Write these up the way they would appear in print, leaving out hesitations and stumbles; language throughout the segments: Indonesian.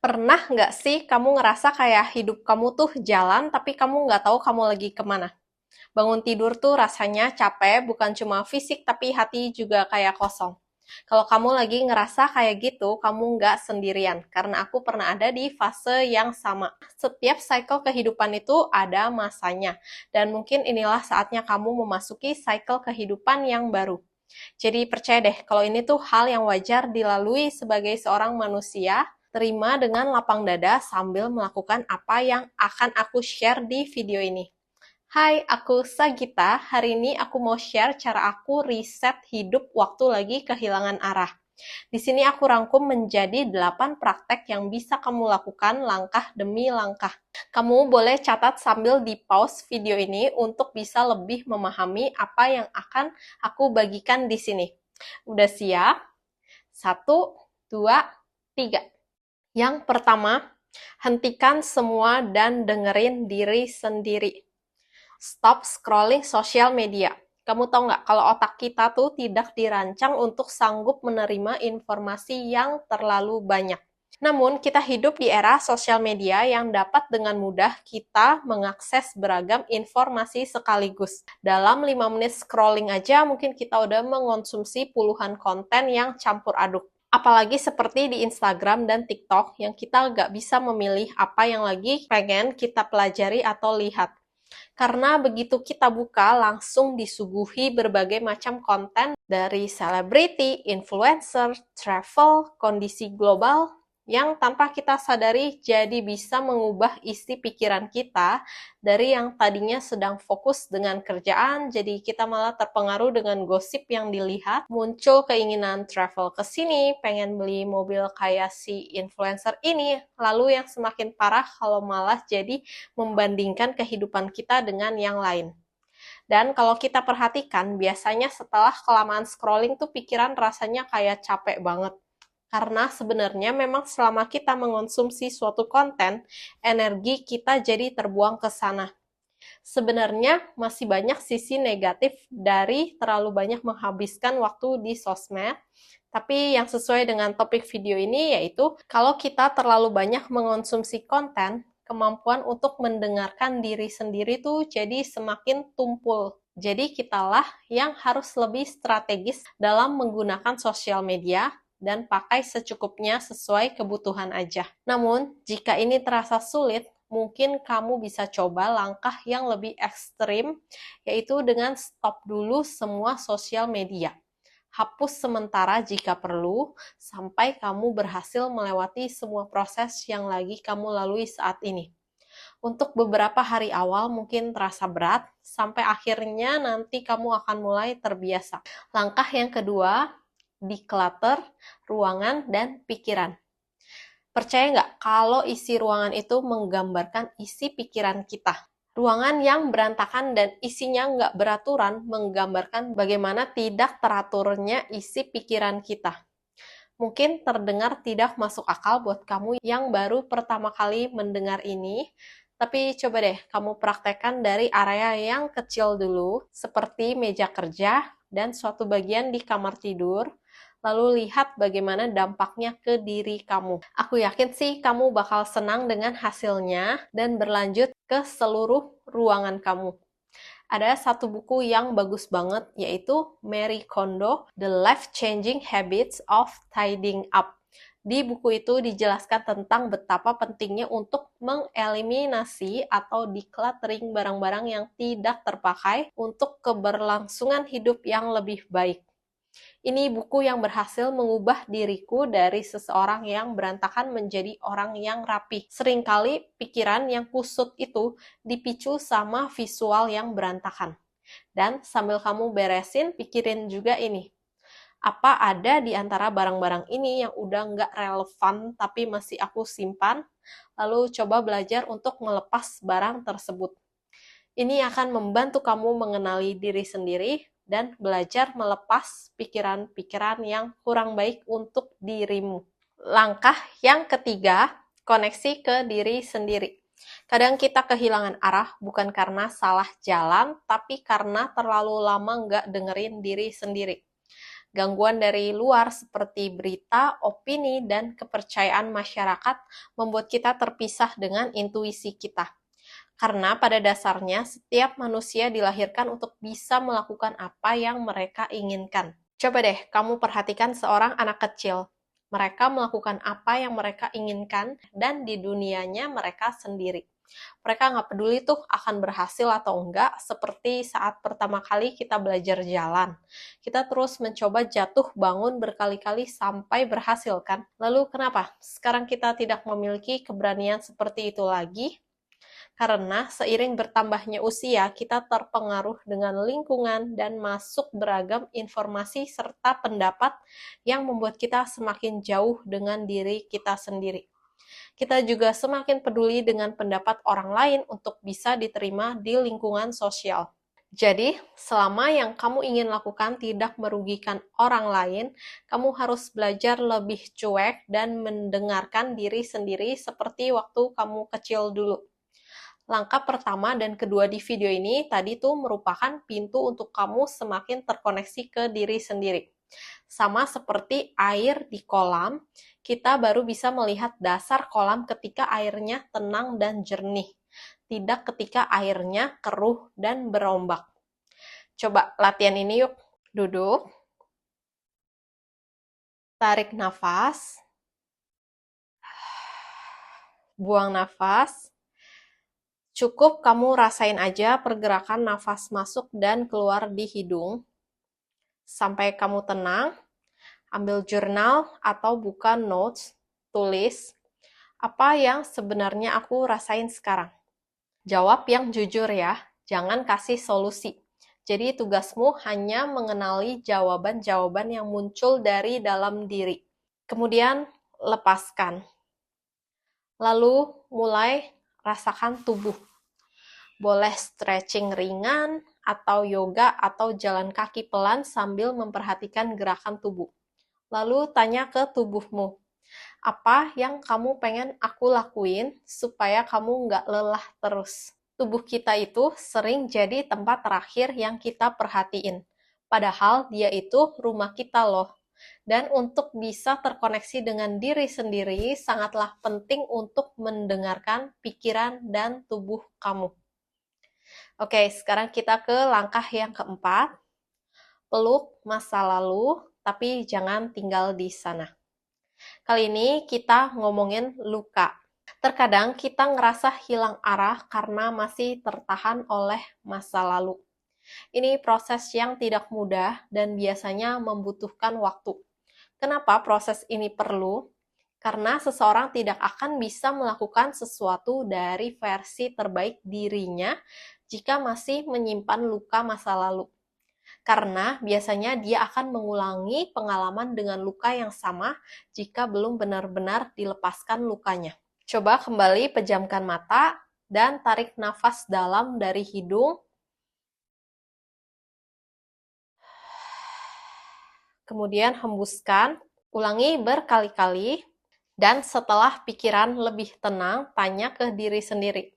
Pernah nggak sih kamu ngerasa kayak hidup kamu tuh jalan, tapi kamu nggak tahu kamu lagi kemana? Bangun tidur tuh rasanya capek, bukan cuma fisik, tapi hati juga kayak kosong. Kalau kamu lagi ngerasa kayak gitu, kamu nggak sendirian, karena aku pernah ada di fase yang sama. Setiap cycle kehidupan itu ada masanya, dan mungkin inilah saatnya kamu memasuki cycle kehidupan yang baru. Jadi percaya deh, kalau ini tuh hal yang wajar dilalui sebagai seorang manusia. Terima dengan lapang dada sambil melakukan apa yang akan aku share di video ini. Hai, aku Sagita. Hari ini aku mau share cara aku riset hidup waktu lagi kehilangan arah. Di sini aku rangkum menjadi 8 praktek yang bisa kamu lakukan langkah demi langkah. Kamu boleh catat sambil di-pause video ini untuk bisa lebih memahami apa yang akan aku bagikan di sini. Udah siap? 1, 2, 3. Yang pertama, hentikan semua dan dengerin diri sendiri. Stop scrolling sosial media. Kamu tahu nggak, kalau otak kita tuh tidak dirancang untuk sanggup menerima informasi yang terlalu banyak. Namun, kita hidup di era sosial media yang dapat dengan mudah kita mengakses beragam informasi sekaligus. Dalam 5 menit scrolling aja, mungkin kita udah mengonsumsi puluhan konten yang campur aduk. Apalagi seperti di Instagram dan TikTok yang kita nggak bisa memilih apa yang lagi pengen kita pelajari atau lihat. Karena begitu kita buka, langsung disuguhi berbagai macam konten dari selebriti, influencer, travel, kondisi global, yang tanpa kita sadari jadi bisa mengubah isi pikiran kita dari yang tadinya sedang fokus dengan kerjaan, jadi kita malah terpengaruh dengan gosip yang dilihat, muncul keinginan travel ke sini, pengen beli mobil kayak si influencer ini, lalu yang semakin parah kalau malah jadi membandingkan kehidupan kita dengan yang lain. Dan kalau kita perhatikan, biasanya setelah kelamaan scrolling tuh pikiran rasanya kayak capek banget. Karena sebenarnya memang selama kita mengonsumsi suatu konten, energi kita jadi terbuang ke sana. Sebenarnya masih banyak sisi negatif dari terlalu banyak menghabiskan waktu di sosmed, tapi yang sesuai dengan topik video ini yaitu kalau kita terlalu banyak mengonsumsi konten, kemampuan untuk mendengarkan diri sendiri tuh jadi semakin tumpul. Jadi kitalah yang harus lebih strategis dalam menggunakan sosial media dan pakai secukupnya sesuai kebutuhan aja. Namun, jika ini terasa sulit, mungkin kamu bisa coba langkah yang lebih ekstrim, yaitu dengan stop dulu semua sosial media. Hapus sementara jika perlu, sampai kamu berhasil melewati semua proses yang lagi kamu lalui saat ini. Untuk beberapa hari awal mungkin terasa berat, sampai akhirnya nanti kamu akan mulai terbiasa. Langkah yang kedua, declutter ruangan dan pikiran. Percaya nggak kalau isi ruangan itu menggambarkan isi pikiran kita? Ruangan yang berantakan dan isinya nggak beraturan menggambarkan bagaimana tidak teraturnya isi pikiran kita. Mungkin terdengar tidak masuk akal buat kamu yang baru pertama kali mendengar ini, tapi coba deh kamu praktekkan dari area yang kecil dulu, seperti meja kerja dan suatu bagian di kamar tidur, lalu lihat bagaimana dampaknya ke diri kamu. Aku yakin sih kamu bakal senang dengan hasilnya dan berlanjut ke seluruh ruangan kamu. Ada satu buku yang bagus banget, yaitu Marie Kondo, The Life-Changing Habits of Tidying Up. Di buku itu dijelaskan tentang betapa pentingnya untuk mengeliminasi atau decluttering barang-barang yang tidak terpakai untuk keberlangsungan hidup yang lebih baik. Ini buku yang berhasil mengubah diriku dari seseorang yang berantakan menjadi orang yang rapi. Seringkali pikiran yang kusut itu dipicu sama visual yang berantakan. Dan sambil kamu beresin, pikirin juga ini. Apa ada di antara barang-barang ini yang udah nggak relevan tapi masih aku simpan? Lalu coba belajar untuk melepas barang tersebut. Ini akan membantu kamu mengenali diri sendiri dan belajar melepas pikiran-pikiran yang kurang baik untuk dirimu. Langkah yang ketiga, koneksi ke diri sendiri. Kadang kita kehilangan arah bukan karena salah jalan, tapi karena terlalu lama nggak dengerin diri sendiri. Gangguan dari luar seperti berita, opini, dan kepercayaan masyarakat membuat kita terpisah dengan intuisi kita. Karena pada dasarnya setiap manusia dilahirkan untuk bisa melakukan apa yang mereka inginkan. Coba deh kamu perhatikan seorang anak kecil. Mereka melakukan apa yang mereka inginkan dan di dunianya mereka sendiri. Mereka nggak peduli tuh akan berhasil atau enggak, seperti saat pertama kali kita belajar jalan. Kita terus mencoba jatuh bangun berkali-kali sampai berhasil kan? Lalu kenapa? Sekarang kita tidak memiliki keberanian seperti itu lagi? Karena seiring bertambahnya usia, kita terpengaruh dengan lingkungan dan masuk beragam informasi serta pendapat yang membuat kita semakin jauh dengan diri kita sendiri. Kita juga semakin peduli dengan pendapat orang lain untuk bisa diterima di lingkungan sosial. Jadi, selama yang kamu ingin lakukan tidak merugikan orang lain, kamu harus belajar lebih cuek dan mendengarkan diri sendiri seperti waktu kamu kecil dulu. Langkah pertama dan kedua di video ini tadi tuh merupakan pintu untuk kamu semakin terkoneksi ke diri sendiri. Sama seperti air di kolam, kita baru bisa melihat dasar kolam ketika airnya tenang dan jernih, tidak ketika airnya keruh dan berombak. Coba latihan ini yuk. Duduk, tarik nafas, buang nafas. Cukup kamu rasain aja pergerakan nafas masuk dan keluar di hidung. Sampai kamu tenang, ambil jurnal atau buka notes, tulis apa yang sebenarnya aku rasain sekarang. Jawab yang jujur ya, jangan kasih solusi. Jadi tugasmu hanya mengenali jawaban-jawaban yang muncul dari dalam diri. Kemudian lepaskan. Lalu mulai rasakan tubuh. Boleh stretching ringan, atau yoga, atau jalan kaki pelan sambil memperhatikan gerakan tubuh. Lalu tanya ke tubuhmu, apa yang kamu pengen aku lakuin supaya kamu nggak lelah terus? Tubuh kita itu sering jadi tempat terakhir yang kita perhatiin. Padahal dia itu rumah kita loh. Dan untuk bisa terkoneksi dengan diri sendiri, sangatlah penting untuk mendengarkan pikiran dan tubuh kamu. Oke, sekarang kita ke langkah yang keempat. Peluk masa lalu, tapi jangan tinggal di sana. Kali ini kita ngomongin luka. Terkadang kita ngerasa hilang arah karena masih tertahan oleh masa lalu. Ini proses yang tidak mudah dan biasanya membutuhkan waktu. Kenapa proses ini perlu? Karena seseorang tidak akan bisa melakukan sesuatu dari versi terbaik dirinya jika masih menyimpan luka masa lalu. Karena biasanya dia akan mengulangi pengalaman dengan luka yang sama jika belum benar-benar dilepaskan lukanya. Coba kembali pejamkan mata dan tarik nafas dalam dari hidung. Kemudian hembuskan, ulangi berkali-kali, dan setelah pikiran lebih tenang, tanya ke diri sendiri.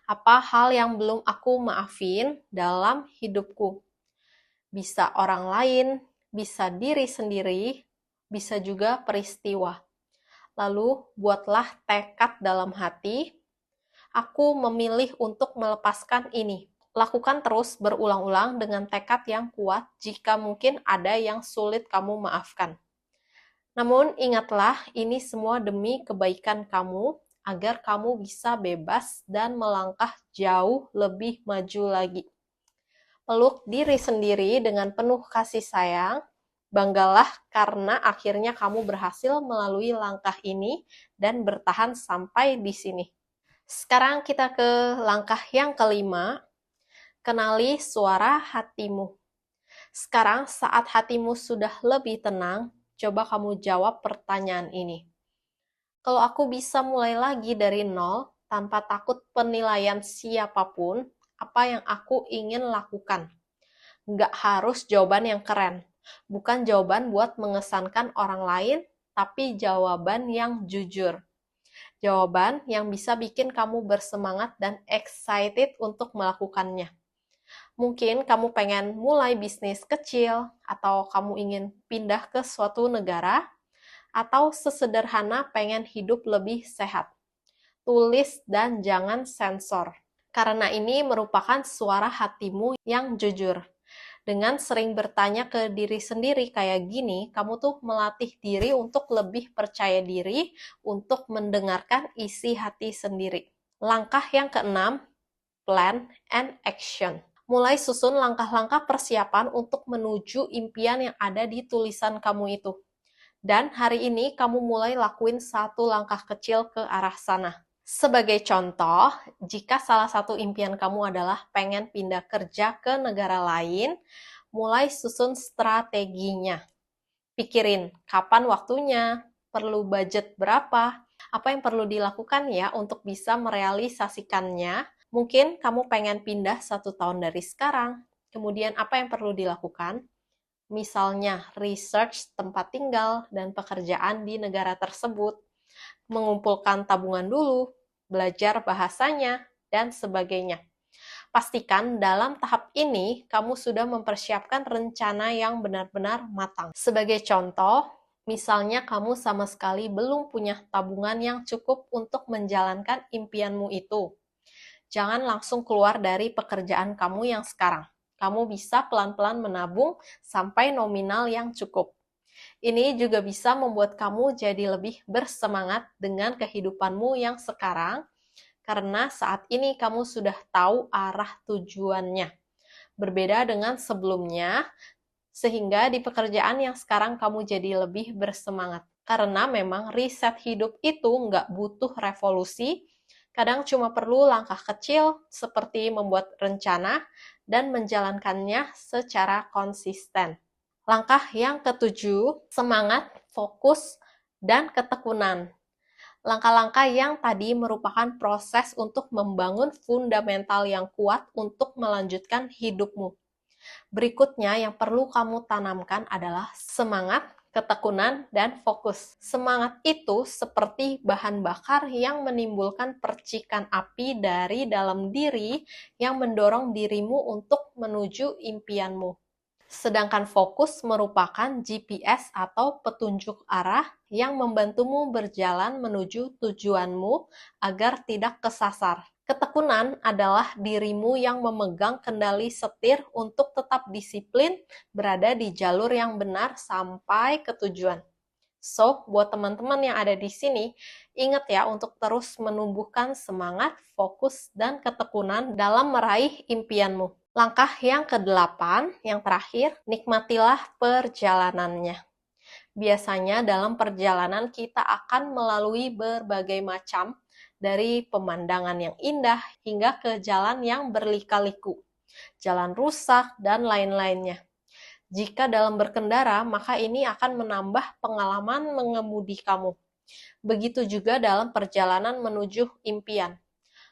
Apa hal yang belum aku maafin dalam hidupku? Bisa orang lain, bisa diri sendiri, bisa juga peristiwa. Lalu buatlah tekad dalam hati, aku memilih untuk melepaskan ini. Lakukan terus berulang-ulang dengan tekad yang kuat jika mungkin ada yang sulit kamu maafkan. Namun ingatlah, ini semua demi kebaikan kamu, agar kamu bisa bebas dan melangkah jauh lebih maju lagi. Peluk diri sendiri dengan penuh kasih sayang. Banggalah karena akhirnya kamu berhasil melalui langkah ini dan bertahan sampai di sini. Sekarang kita ke langkah yang kelima. Kenali suara hatimu. Sekarang saat hatimu sudah lebih tenang, coba kamu jawab pertanyaan ini. Kalau aku bisa mulai lagi dari nol, tanpa takut penilaian siapapun, apa yang aku ingin lakukan? Nggak harus jawaban yang keren. Bukan jawaban buat mengesankan orang lain, tapi jawaban yang jujur. Jawaban yang bisa bikin kamu bersemangat dan excited untuk melakukannya. Mungkin kamu pengen mulai bisnis kecil, atau kamu ingin pindah ke suatu negara, atau sesederhana pengen hidup lebih sehat. Tulis dan jangan sensor, karena ini merupakan suara hatimu yang jujur. Dengan sering bertanya ke diri sendiri kayak gini, kamu tuh melatih diri untuk lebih percaya diri untuk mendengarkan isi hati sendiri. Langkah yang keenam, plan and action. Mulai susun langkah-langkah persiapan untuk menuju impian yang ada di tulisan kamu itu. Dan hari ini kamu mulai lakuin satu langkah kecil ke arah sana. Sebagai contoh, jika salah satu impian kamu adalah pengen pindah kerja ke negara lain, mulai susun strateginya. Pikirin kapan waktunya, perlu budget berapa, apa yang perlu dilakukan ya untuk bisa merealisasikannya. Mungkin kamu pengen pindah 1 tahun dari sekarang, kemudian apa yang perlu dilakukan? Misalnya, research tempat tinggal dan pekerjaan di negara tersebut, mengumpulkan tabungan dulu, belajar bahasanya, dan sebagainya. Pastikan dalam tahap ini kamu sudah mempersiapkan rencana yang benar-benar matang. Sebagai contoh, misalnya kamu sama sekali belum punya tabungan yang cukup untuk menjalankan impianmu itu. Jangan langsung keluar dari pekerjaan kamu yang sekarang. Kamu bisa pelan-pelan menabung sampai nominal yang cukup. Ini juga bisa membuat kamu jadi lebih bersemangat dengan kehidupanmu yang sekarang, karena saat ini kamu sudah tahu arah tujuannya. Berbeda dengan sebelumnya, sehingga di pekerjaan yang sekarang kamu jadi lebih bersemangat. Karena memang riset hidup itu nggak butuh revolusi, kadang cuma perlu langkah kecil seperti membuat rencana dan menjalankannya secara konsisten. Langkah yang ketujuh, semangat, fokus, dan ketekunan. Langkah-langkah yang tadi merupakan proses untuk membangun fundamental yang kuat untuk melanjutkan hidupmu. Berikutnya yang perlu kamu tanamkan adalah semangat, ketekunan, dan fokus. Semangat itu seperti bahan bakar yang menimbulkan percikan api dari dalam diri yang mendorong dirimu untuk menuju impianmu. Sedangkan fokus merupakan GPS atau petunjuk arah yang membantumu berjalan menuju tujuanmu agar tidak kesasar. Ketekunan adalah dirimu yang memegang kendali setir untuk tetap disiplin berada di jalur yang benar sampai ke tujuan. So, buat teman-teman yang ada di sini, ingat ya untuk terus menumbuhkan semangat, fokus, dan ketekunan dalam meraih impianmu. Langkah yang ke-8, yang terakhir, nikmatilah perjalanannya. Biasanya dalam perjalanan kita akan melalui berbagai macam, dari pemandangan yang indah hingga ke jalan yang berlika-liku, jalan rusak, dan lain-lainnya. Jika dalam berkendara, maka ini akan menambah pengalaman mengemudi kamu. Begitu juga dalam perjalanan menuju impian.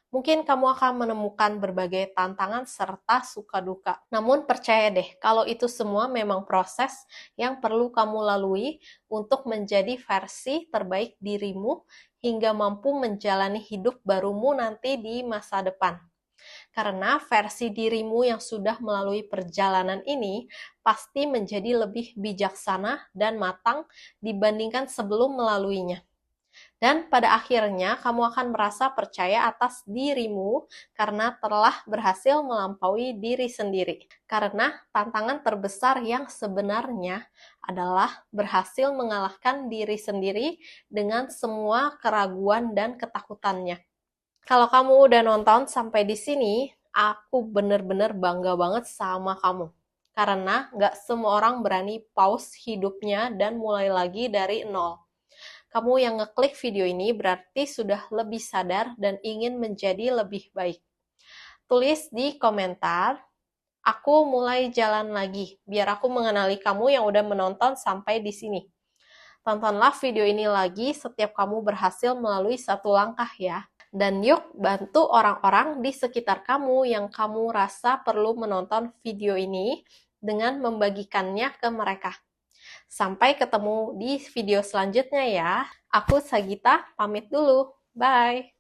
Mungkin kamu akan menemukan berbagai tantangan serta suka duka. Namun percaya deh, kalau itu semua memang proses yang perlu kamu lalui untuk menjadi versi terbaik dirimu hingga mampu menjalani hidup barumu nanti di masa depan. Karena versi dirimu yang sudah melalui perjalanan ini pasti menjadi lebih bijaksana dan matang dibandingkan sebelum melaluinya. Dan pada akhirnya kamu akan merasa percaya atas dirimu karena telah berhasil melampaui diri sendiri. Karena tantangan terbesar yang sebenarnya adalah berhasil mengalahkan diri sendiri dengan semua keraguan dan ketakutannya. Kalau kamu udah nonton sampai di sini, aku bener-bener bangga banget sama kamu. Karena gak semua orang berani pause hidupnya dan mulai lagi dari nol. Kamu yang ngeklik video ini berarti sudah lebih sadar dan ingin menjadi lebih baik. Tulis di komentar, aku mulai jalan lagi, biar aku mengenali kamu yang udah menonton sampai di sini. Tontonlah video ini lagi setiap kamu berhasil melalui satu langkah ya. Dan yuk bantu orang-orang di sekitar kamu yang kamu rasa perlu menonton video ini dengan membagikannya ke mereka. Sampai ketemu di video selanjutnya ya. Aku Sagita, pamit dulu. Bye!